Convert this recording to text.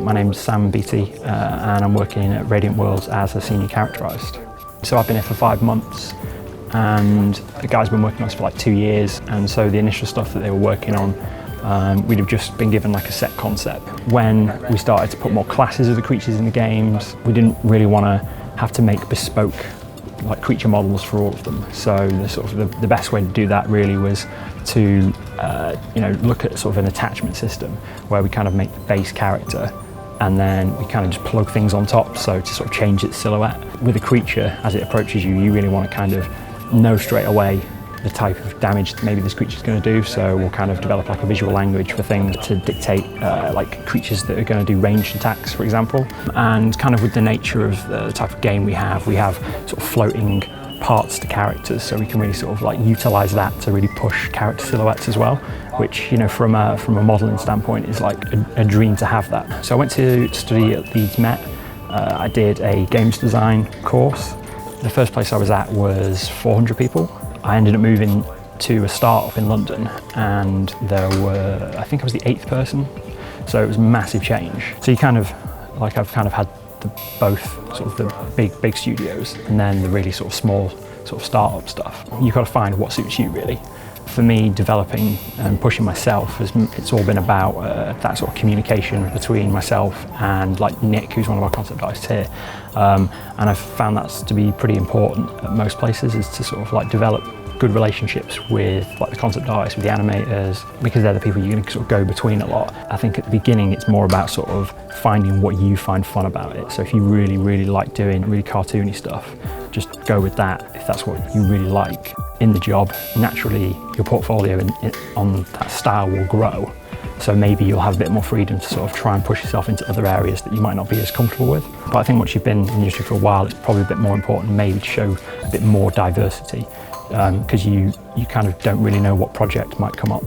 My name's Sam Beattie and I'm working at Radiant Worlds as a senior characterist. So I've been here for 5 months and the guys have been working on this for like 2 years, and so the initial stuff that they were working on, we'd have just been given like a set concept. When we started to put more classes of the creatures in the games, we didn't really want to have to make bespoke like creature models for all of them. So the best way to do that really was to look at sort of an attachment system where we kind of make the base character and then we kind of just plug things on top, so to sort of change its silhouette. With a creature, as it approaches you, you really want to kind of know straight away the type of damage maybe this creature's going to do, so we'll kind of develop like a visual language for things to dictate like creatures that are going to do ranged attacks, for example. And kind of with the nature of the type of game we have sort of floating parts to characters, so we can really sort of like utilise that to really push character silhouettes as well, which, you know, from a modelling standpoint is like a dream to have that. So I went to study at Leeds Met. I did a games design course. The first place I was at was 400 people. I ended up moving to a startup in London and there were, I think I was the 8th person, so it was a massive change. So you kind of, like I've kind of had both sort of the big studios and then the really sort of small sort of startup stuff. You've got to find what suits you really. For me, developing and pushing myself, it's all been about that sort of communication between myself and like Nick, who's one of our concept artists here. And I've found that to be pretty important at most places, is to sort of like develop good relationships with like the concept artists, with the animators, because they're the people you're going to sort of go between a lot. I think at the beginning it's more about sort of finding what you find fun about it. So if you really like doing really cartoony stuff, just go with that if that's what you really like. In the job, naturally your portfolio on that style will grow. So maybe you'll have a bit more freedom to sort of try and push yourself into other areas that you might not be as comfortable with. But I think once you've been in the industry for a while, it's probably a bit more important maybe to show a bit more diversity, because you kind of don't really know what project might come up.